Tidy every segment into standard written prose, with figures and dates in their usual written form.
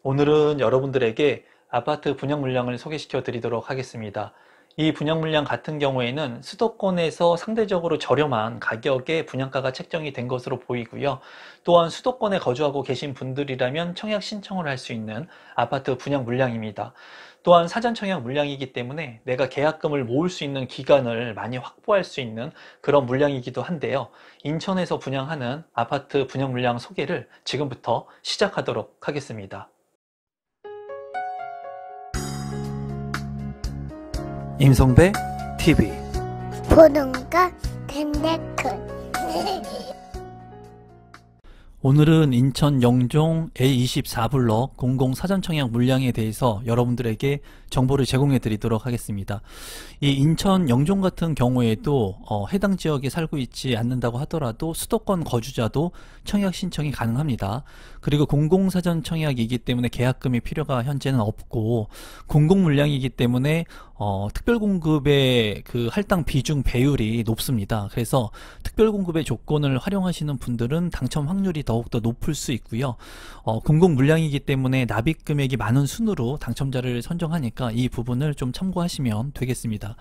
오늘은 여러분들에게 아파트 분양 물량을 소개시켜 드리도록 하겠습니다. 이 분양 물량 같은 경우에는 수도권에서 상대적으로 저렴한 가격에 분양가가 책정이 된 것으로 보이고요. 또한 수도권에 거주하고 계신 분들이라면 청약 신청을 할 수 있는 아파트 분양 물량입니다. 또한 사전 청약 물량이기 때문에 내가 계약금을 모을 수 있는 기간을 많이 확보할 수 있는 그런 물량이기도 한데요. 인천에서 분양하는 아파트 분양 물량 소개를 지금부터 시작하도록 하겠습니다. 임성배 TV 보동과 덴데크 오늘은 인천 영종 A24블럭 공공 사전청약 물량에 대해서 여러분들에게 정보를 제공해 드리도록 하겠습니다. 이 인천 영종 같은 경우에도 해당 지역에 살고 있지 않는다고 하더라도 수도권 거주자도 청약 신청이 가능합니다. 그리고 공공사전청약이기 때문에 계약금이 필요가 현재는 없고 공공물량이기 때문에 특별공급의 그 할당 비중 배율이 높습니다. 그래서 특별공급의 조건을 활용하시는 분들은 당첨 확률이 더욱더 높을 수 있고요. 공공물량이기 때문에 납입 금액이 많은 순으로 당첨자를 선정하니까 이 부분을 좀 참고하시면 되겠습니다.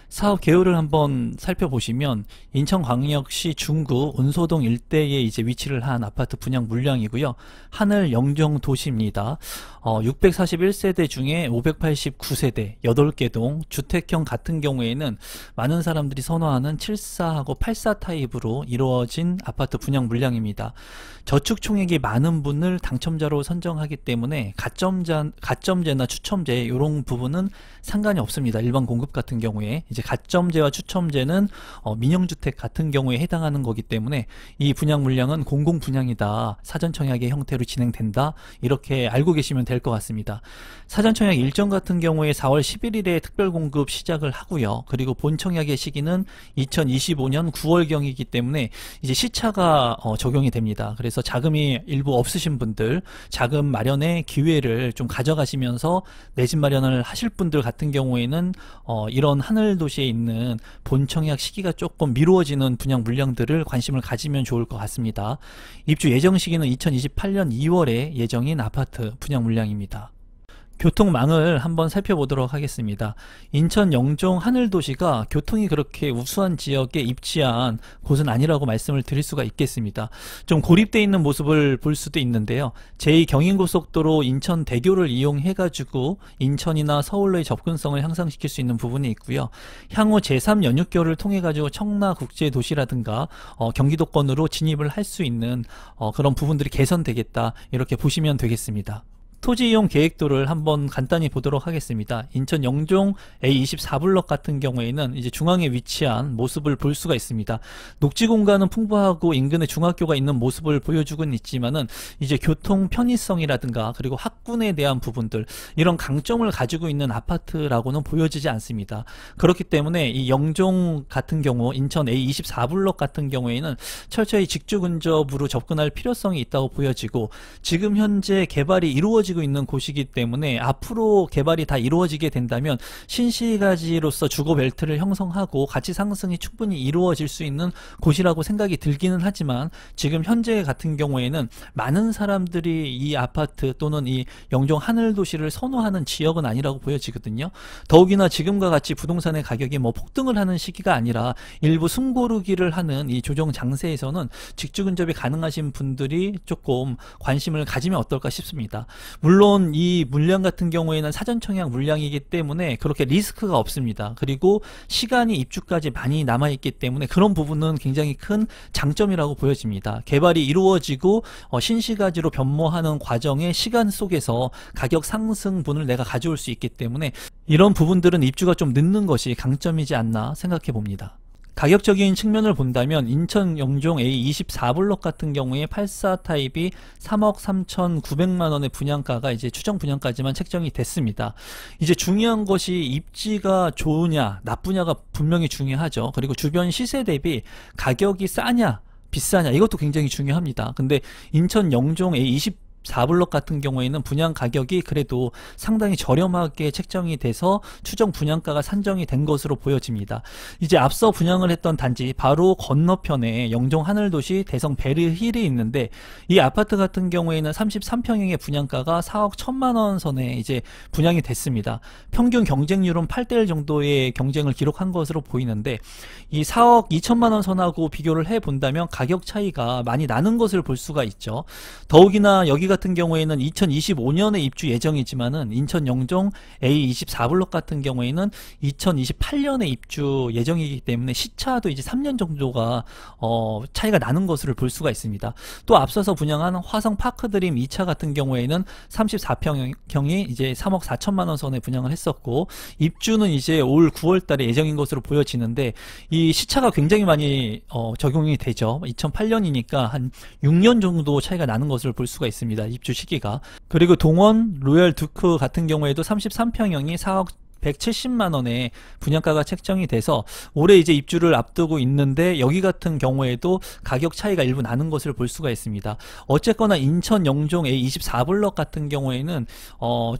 사업 개요를 한번 살펴보시면 인천광역시 중구 운소동 일대에 이제 위치를 한 아파트 분양 물량이고요. 하늘 영종 도시입니다. 641세대 중에 589세대 8개 동 주택형 같은 경우에는 많은 사람들이 선호하는 74하고 84 타입으로 이루어진 아파트 분양 물량입니다. 저축 총액이 많은 분을 당첨자로 선정하기 때문에 가점제나 추첨제 이런 부분은 상관이 없습니다. 일반 공급 같은 경우에 이제 가점제와 추첨제는 민영주택 같은 경우에 해당하는 거기 때문에 이 분양 물량은 공공 분양이다, 사전청약의 형태로 진행된다, 이렇게 알고 계시면 될 것 같습니다. 사전청약 일정 같은 경우에 4월 11일에 특별공급 시작을 하고요. 그리고 본청약의 시기는 2025년 9월경이기 때문에 이제 시차가 적용이 됩니다. 그래서 자금이 일부 없으신 분들 자금 마련의 기회를 좀 가져가시면서 내 집 마련을 하실 분들 같은 경우에는 이런 하늘도시에 있는 본청약 시기가 조금 미루어지는 분양 물량들을 관심을 가지면 좋을 것 같습니다. 입주 예정 시기는 2028년 2월에 예정인 아파트 분양 물량입니다. 교통망을 한번 살펴보도록 하겠습니다. 인천 영종 하늘도시가 교통이 그렇게 우수한 지역에 입지한 곳은 아니라고 말씀을 드릴 수가 있겠습니다. 좀 고립되어 있는 모습을 볼 수도 있는데요. 제2경인고속도로 인천대교를 이용해 가지고 인천이나 서울로의 접근성을 향상시킬 수 있는 부분이 있고요. 향후 제3연육교를 통해 가지고 청라국제도시라든가 경기도권으로 진입을 할 수 있는 그런 부분들이 개선되겠다, 이렇게 보시면 되겠습니다. 토지 이용 계획도를 한번 간단히 보도록 하겠습니다. 인천 영종 A24블럭 같은 경우에는 이제 중앙에 위치한 모습을 볼 수가 있습니다. 녹지 공간은 풍부하고 인근에 중학교가 있는 모습을 보여주고는 있지만은 이제 교통 편의성이라든가 그리고 학군에 대한 부분들, 이런 강점을 가지고 있는 아파트라고는 보여지지 않습니다. 그렇기 때문에 이 영종 같은 경우, 인천 A24블럭 같은 경우에는 철저히 직주 근접으로 접근할 필요성이 있다고 보여지고, 지금 현재 개발이 이루어지고 있는 곳이기 때문에 앞으로 개발이 다 이루어지게 된다면 신시가지로서 주거벨트를 형성하고 가치 상승이 충분히 이루어질 수 있는 곳이라고 생각이 들기는 하지만, 지금 현재 같은 경우에는 많은 사람들이 이 아파트 또는 이 영종 하늘도시를 선호하는 지역은 아니라고 보여지거든요. 더욱이나 지금과 같이 부동산의 가격이 폭등을 하는 시기가 아니라 일부 숨고르기를 하는 이 조정 장세에서는 직주 근접이 가능하신 분들이 조금 관심을 가지면 어떨까 싶습니다. 물론 이 물량 같은 경우에는 사전청약 물량이기 때문에 그렇게 리스크가 없습니다. 그리고 시간이 입주까지 많이 남아있기 때문에 그런 부분은 굉장히 큰 장점이라고 보여집니다. 개발이 이루어지고 신시가지로 변모하는 과정의 시간 속에서 가격 상승분을 내가 가져올 수 있기 때문에 이런 부분들은 입주가 좀 늦는 것이 강점이지 않나 생각해 봅니다. 가격적인 측면을 본다면 인천 영종 A24블럭 같은 경우에 84 타입이 3억 3,900만원의 분양가가 이제 추정 분양까지만 책정이 됐습니다. 이제 중요한 것이 입지가 좋으냐 나쁘냐가 분명히 중요하죠. 그리고 주변 시세 대비 가격이 싸냐 비싸냐, 이것도 굉장히 중요합니다. 근데 인천 영종 A24 A24블럭 같은 경우에는 분양 가격이 그래도 상당히 저렴하게 책정이 돼서 추정 분양가가 산정이 된 것으로 보여집니다. 이제 앞서 분양을 했던 단지 바로 건너편에 영종 하늘도시 대성 베르힐이 있는데, 이 아파트 같은 경우에는 33평형의 분양가가 4억 1천만원 선에 이제 분양이 됐습니다. 평균 경쟁률은 8대1 정도의 경쟁을 기록한 것으로 보이는데, 이 4억 2천만원 선하고 비교를 해본다면 가격 차이가 많이 나는 것을 볼 수가 있죠. 더욱이나 여기 같은 경우에는 2025년에 입주 예정이지만은 인천 영종 A24블럭 같은 경우에는 2028년에 입주 예정이기 때문에 시차도 이제 3년 정도가 차이가 나는 것을 볼 수가 있습니다. 또 앞서서 분양한 화성 파크드림 2차 같은 경우에는 34평형이 이제 3억 4천만원 선에 분양을 했었고, 입주는 이제 올 9월달에 예정인 것으로 보여지는데, 이 시차가 굉장히 많이 적용이 되죠. 2008년이니까 한 6년 정도 차이가 나는 것을 볼 수가 있습니다. 입주 시기가. 그리고 동원 로얄 두크 같은 경우에도 33평형이 4억 170만원에 분양가가 책정이 돼서 올해 이제 입주를 앞두고 있는데, 여기 같은 경우에도 가격 차이가 일부 나는 것을 볼 수가 있습니다. 어쨌거나 인천 영종 A24블럭 같은 경우에는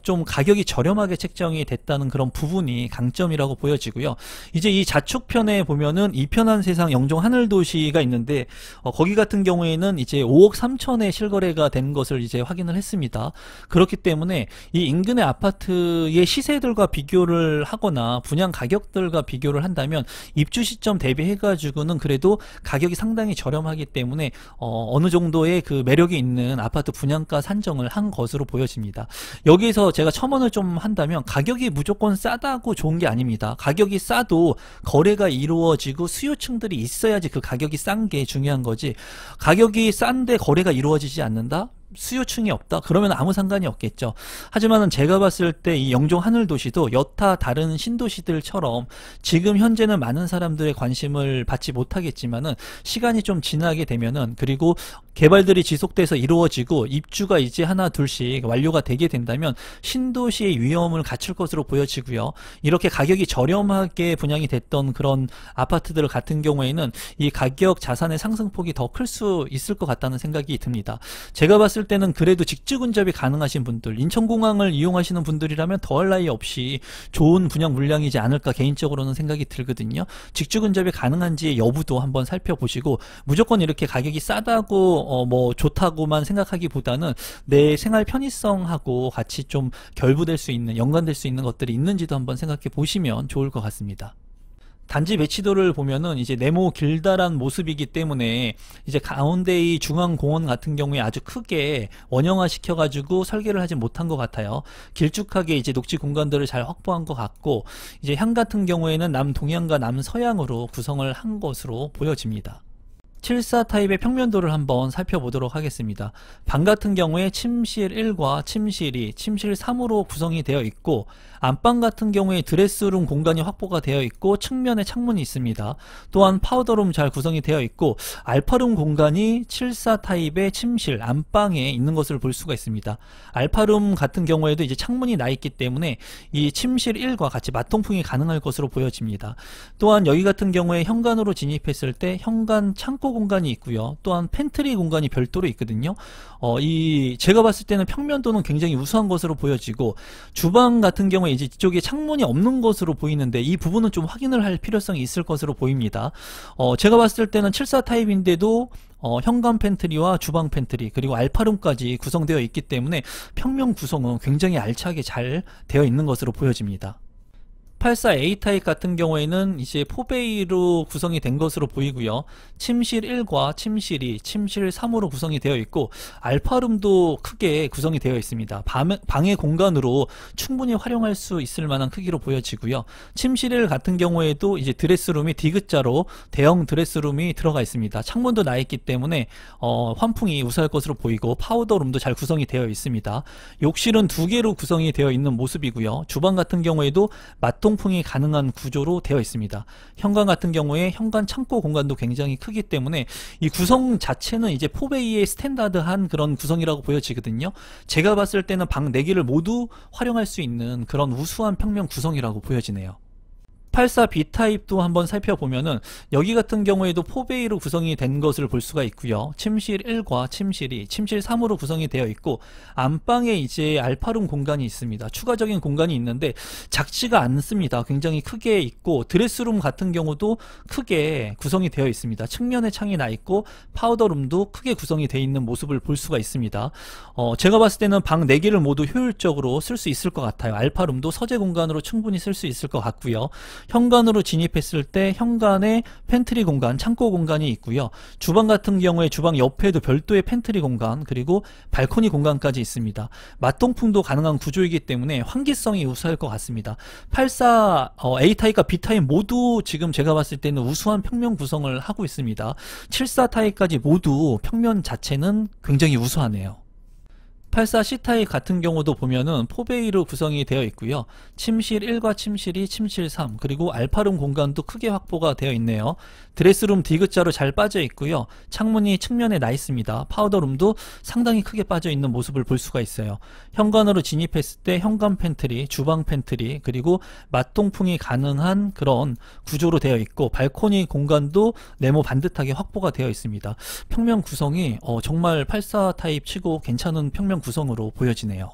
좀 가격이 저렴하게 책정이 됐다는 그런 부분이 강점이라고 보여지고요. 이제 이 좌측편에 보면은 이편한 세상 영종 하늘도시가 있는데, 거기 같은 경우에는 이제 5억 3천에 실거래가 된 것을 이제 확인을 했습니다. 그렇기 때문에 이 인근의 아파트의 시세들과 비교를 하거나 분양 가격들과 비교를 한다면 입주 시점 대비해 가지고는 그래도 가격이 상당히 저렴하기 때문에 어느 정도의 그 매력이 있는 아파트 분양가 산정을 한 것으로 보여집니다. 여기에서 제가 첨언을 좀 한다면, 가격이 무조건 싸다고 좋은 게 아닙니다. 가격이 싸도 거래가 이루어지고 수요층들이 있어야지 그 가격이 싼 게 중요한 거지, 가격이 싼데 거래가 이루어지지 않는다? 수요층이 없다? 그러면 아무 상관이 없겠죠. 하지만은 제가 봤을 때 이 영종 하늘도시도 여타 다른 신도시들처럼 지금 현재는 많은 사람들의 관심을 받지 못하겠지만은 시간이 좀 지나게 되면은, 그리고 개발들이 지속돼서 이루어지고 입주가 이제 하나 둘씩 완료가 되게 된다면 신도시의 위험을 갖출 것으로 보여지고요. 이렇게 가격이 저렴하게 분양이 됐던 그런 아파트들 같은 경우에는 이 가격 자산의 상승폭이 더 클 수 있을 것 같다는 생각이 듭니다. 제가 봤을 때는 그래도 직주근접이 가능하신 분들, 인천공항을 이용하시는 분들이라면 더할 나위 없이 좋은 분양 물량이지 않을까 개인적으로는 생각이 들거든요. 직주근접이 가능한지 여부도 한번 살펴보시고, 무조건 이렇게 가격이 싸다고 뭐 좋다고만 생각하기보다는 내 생활 편의성하고 같이 좀 결부될 수 있는, 연관될 수 있는 것들이 있는지도 한번 생각해 보시면 좋을 것 같습니다. 단지 배치도를 보면은 이제 네모 길다란 모습이기 때문에 이제 가운데 이 중앙공원 같은 경우에 아주 크게 원형화 시켜가지고 설계를 하지 못한 것 같아요. 길쭉하게 이제 녹지 공간들을 잘 확보한 것 같고, 이제 향 같은 경우에는 남동향과 남서향으로 구성을 한 것으로 보여집니다. 74 타입의 평면도를 한번 살펴보도록 하겠습니다. 방 같은 경우에 침실 1과 침실 2, 침실 3으로 구성이 되어 있고, 안방 같은 경우에 드레스룸 공간이 확보가 되어 있고 측면에 창문이 있습니다. 또한 파우더룸 잘 구성이 되어 있고, 알파룸 공간이 74 타입의 침실 안방에 있는 것을 볼 수가 있습니다. 알파룸 같은 경우에도 이제 창문이 나 있기 때문에 이 침실 1과 같이 맞통풍이 가능할 것으로 보여집니다. 또한 여기 같은 경우에 현관으로 진입했을 때 현관 창고 공간이 있고요. 또한 팬트리 공간이 별도로 있거든요. 제가 봤을 때는 평면도는 굉장히 우수한 것으로 보여지고, 주방 같은 경우에 이제 이쪽에 창문이 없는 것으로 보이는데 이 부분은 좀 확인을 할 필요성이 있을 것으로 보입니다. 제가 봤을 때는 74 타입인데도 현관 팬트리와 주방 팬트리 그리고 알파룸까지 구성되어 있기 때문에 평면 구성은 굉장히 알차게 잘 되어 있는 것으로 보여집니다. 84A 타입 같은 경우에는 이제 4베이로 구성이 된 것으로 보이고요. 침실 1과 침실 2, 침실 3으로 구성이 되어 있고, 알파룸도 크게 구성이 되어 있습니다. 방의 공간으로 충분히 활용할 수 있을 만한 크기로 보여지고요. 침실 1 같은 경우에도 이제 드레스룸이 D자로 대형 드레스룸이 들어가 있습니다. 창문도 나 있기 때문에 환풍이 우수할 것으로 보이고, 파우더룸도 잘 구성이 되어 있습니다. 욕실은 2개로 구성이 되어 있는 모습이고요. 주방 같은 경우에도 통풍이 가능한 구조로 되어 있습니다. 현관 같은 경우에 현관 창고 공간도 굉장히 크기 때문에 이 구성 자체는 이제 4베이의 스탠다드한 그런 구성이라고 보여지거든요. 제가 봤을 때는 방 4개를 모두 활용할 수 있는 그런 우수한 평면 구성이라고 보여지네요. 84 B타입도 한번 살펴보면은 여기 같은 경우에도 4베이로 구성이 된 것을 볼 수가 있고요. 침실 1과 침실 2, 침실 3으로 구성이 되어 있고 안방에 이제 알파룸 공간이 있습니다. 추가적인 공간이 있는데 작지가 않습니다. 굉장히 크게 있고 드레스룸 같은 경우도 크게 구성이 되어 있습니다. 측면에 창이 나 있고 파우더룸도 크게 구성이 되어 있는 모습을 볼 수가 있습니다. 제가 봤을 때는 방 4개를 모두 효율적으로 쓸 수 있을 것 같아요. 알파룸도 서재 공간으로 충분히 쓸 수 있을 것 같고요. 현관으로 진입했을 때 현관에 팬트리 공간, 창고 공간이 있고요. 주방 같은 경우에 주방 옆에도 별도의 팬트리 공간, 그리고 발코니 공간까지 있습니다. 맞동풍도 가능한 구조이기 때문에 환기성이 우수할 것 같습니다. 84 A타입과 B타입 모두 지금 제가 봤을 때는 우수한 평면 구성을 하고 있습니다. 74 타입까지 모두 평면 자체는 굉장히 우수하네요. 84 C타입 같은 경우도 보면은 4베이로 구성이 되어 있고요. 침실 1과 침실 2, 침실 3, 그리고 알파룸 공간도 크게 확보가 되어 있네요. 드레스룸 D자로 잘 빠져 있고요. 창문이 측면에 나 있습니다. 파우더룸도 상당히 크게 빠져 있는 모습을 볼 수가 있어요. 현관으로 진입했을 때 현관 팬트리, 주방 팬트리, 그리고 맞동풍이 가능한 그런 구조로 되어 있고 발코니 공간도 네모 반듯하게 확보가 되어 있습니다. 평면 구성이 정말 84 타입 치고 괜찮은 평면 구성으로 보여지네요.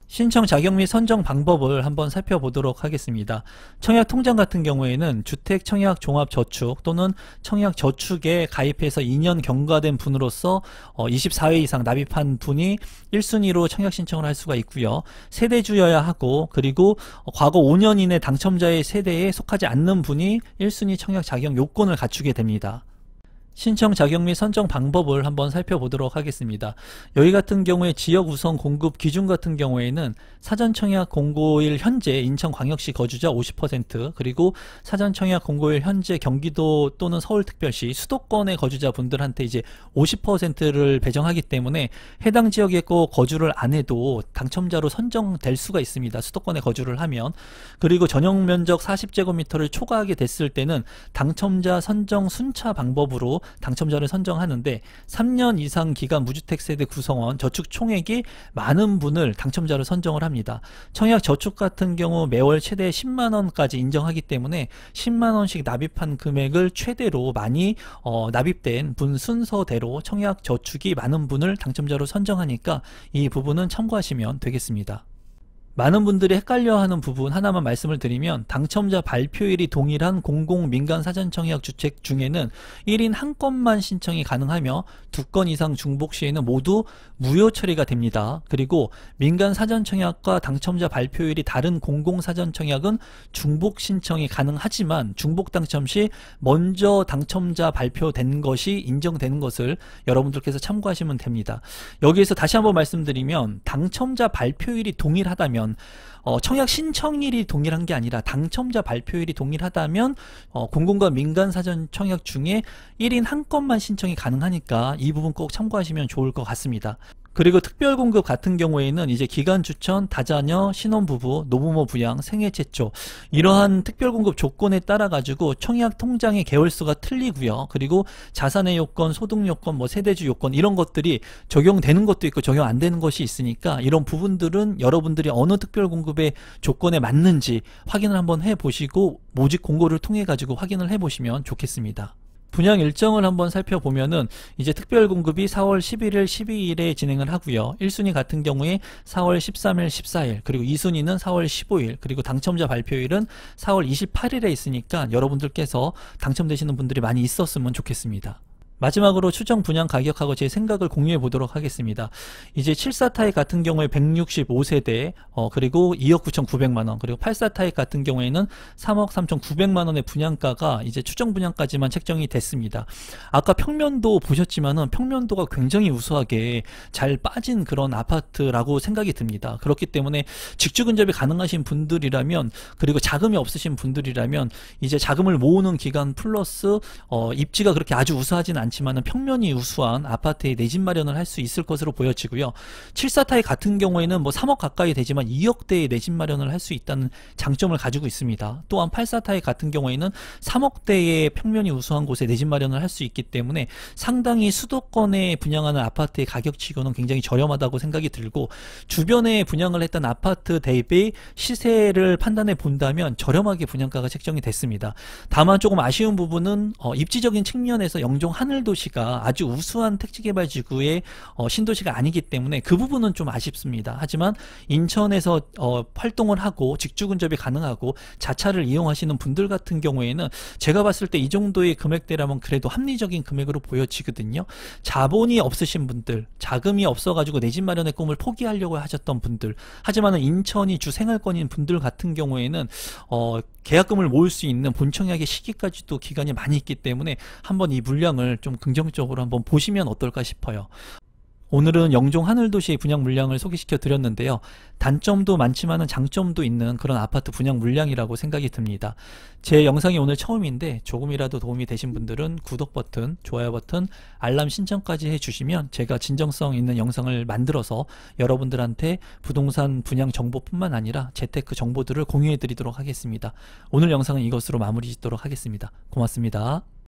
신청 자격 및 선정 방법을 한번 살펴보도록 하겠습니다. 청약 통장 같은 경우에는 주택 청약 종합 저축 또는 청약 저축에 가입해서 2년 경과된 분으로서 24회 이상 납입한 분이 1순위로 청약 신청을 할 수가 있고요. 세대주여야 하고, 그리고 과거 5년 이내 당첨자의 세대에 속하지 않는 분이 1순위 청약 자격 요건을 갖추게 됩니다. 신청 자격 및 선정 방법을 한번 살펴보도록 하겠습니다. 여기 같은 경우에 지역 우선 공급 기준 같은 경우에는 사전 청약 공고일 현재 인천광역시 거주자 50%, 그리고 사전 청약 공고일 현재 경기도 또는 서울특별시 수도권의 거주자분들한테 이제 50%를 배정하기 때문에 해당 지역에 꼭 거주를 안 해도 당첨자로 선정될 수가 있습니다. 수도권에 거주를 하면. 그리고 전용 면적 40제곱미터를 초과하게 됐을 때는 당첨자 선정 순차 방법으로 당첨자를 선정하는데 3년 이상 기간 무주택 세대 구성원 저축 총액이 많은 분을 당첨자로 선정을 합니다. 청약 저축 같은 경우 매월 최대 10만원까지 인정하기 때문에 10만원씩 납입한 금액을 최대로 많이 납입된 분 순서대로 청약 저축이 많은 분을 당첨자로 선정하니까 이 부분은 참고하시면 되겠습니다. 많은 분들이 헷갈려하는 부분 하나만 말씀을 드리면 당첨자 발표일이 동일한 공공 민간 사전청약 주택 중에는 1인 한 건만 신청이 가능하며 2건 이상 중복 시에는 모두 무효 처리가 됩니다. 그리고 민간 사전청약과 당첨자 발표일이 다른 공공 사전청약은 중복 신청이 가능하지만 중복 당첨 시 먼저 당첨자 발표된 것이 인정되는 것을 여러분들께서 참고하시면 됩니다. 여기에서 다시 한번 말씀드리면 당첨자 발표일이 동일하다면 청약 신청일이 동일한 게 아니라 당첨자 발표일이 동일하다면 공공과 민간 사전 청약 중에 1인 한 건만 신청이 가능하니까 이 부분 꼭 참고하시면 좋을 것 같습니다. 그리고 특별공급 같은 경우에는 이제 기간 추천, 다자녀, 신혼부부, 노부모 부양, 생애 최초 이러한 특별공급 조건에 따라 가지고 청약 통장의 개월수가 틀리고요. 그리고 자산의 요건, 소득 요건, 세대주 요건 이런 것들이 적용되는 것도 있고 적용 안 되는 것이 있으니까 이런 부분들은 여러분들이 어느 특별공급의 조건에 맞는지 확인을 한번 해보시고 모집 공고를 통해 가지고 확인을 해보시면 좋겠습니다. 분양 일정을 한번 살펴보면은 이제 특별공급이 4월 11일, 12일에 진행을 하고요. 1순위 같은 경우에 4월 13일, 14일, 그리고 2순위는 4월 15일, 그리고 당첨자 발표일은 4월 28일에 있으니까 여러분들께서 당첨되시는 분들이 많이 있었으면 좋겠습니다. 마지막으로 추정 분양 가격하고 제 생각을 공유해 보도록 하겠습니다. 이제 74 타입 같은 경우에 165세대 그리고 2억 9,900만원, 그리고 84 타입 같은 경우에는 3억 3,900만원의 분양가가 이제 추정 분양까지만 책정이 됐습니다. 아까 평면도 보셨지만은 평면도가 굉장히 우수하게 잘 빠진 그런 아파트라고 생각이 듭니다. 그렇기 때문에 직주 근접이 가능하신 분들이라면, 그리고 자금이 없으신 분들이라면 이제 자금을 모으는 기간 플러스 입지가 그렇게 아주 우수하진 않지만 많지만은 평면이 우수한 아파트에 내 집 마련을 할 수 있을 것으로 보여지고요. 7사타입 같은 경우에는 뭐 3억 가까이 되지만 2억대의 내 집 마련을 할 수 있다는 장점을 가지고 있습니다. 또한 8사타입 같은 경우에는 3억대의 평면이 우수한 곳에 내 집 마련을 할 수 있기 때문에 상당히 수도권에 분양하는 아파트의 가격치고는 굉장히 저렴하다고 생각이 들고, 주변에 분양을 했던 아파트 대비 시세를 판단해 본다면 저렴하게 분양가가 책정이 됐습니다. 다만 조금 아쉬운 부분은 입지적인 측면에서 영종 하늘도시가 아주 우수한 택지개발지구의 신도시가 아니기 때문에 그 부분은 좀 아쉽습니다. 하지만 인천에서 활동을 하고 직주 근접이 가능하고 자차를 이용하시는 분들 같은 경우에는 제가 봤을 때 이 정도의 금액대라면 그래도 합리적인 금액으로 보여지거든요. 자본이 없으신 분들, 자금이 없어가지고 내 집 마련의 꿈을 포기하려고 하셨던 분들, 하지만은 인천이 주 생활권인 분들 같은 경우에는 계약금을 모을 수 있는 본청약의 시기까지도 기간이 많이 있기 때문에 한번 이 물량을 좀 긍정적으로 한번 보시면 어떨까 싶어요. 오늘은 영종 하늘도시의 분양 물량을 소개시켜 드렸는데요. 단점도 많지만은 장점도 있는 그런 아파트 분양 물량이라고 생각이 듭니다. 제 영상이 오늘 처음인데 조금이라도 도움이 되신 분들은 구독 버튼, 좋아요 버튼, 알람 신청까지 해주시면 제가 진정성 있는 영상을 만들어서 여러분들한테 부동산 분양 정보뿐만 아니라 재테크 정보들을 공유해 드리도록 하겠습니다. 오늘 영상은 이것으로 마무리 짓도록 하겠습니다. 고맙습니다.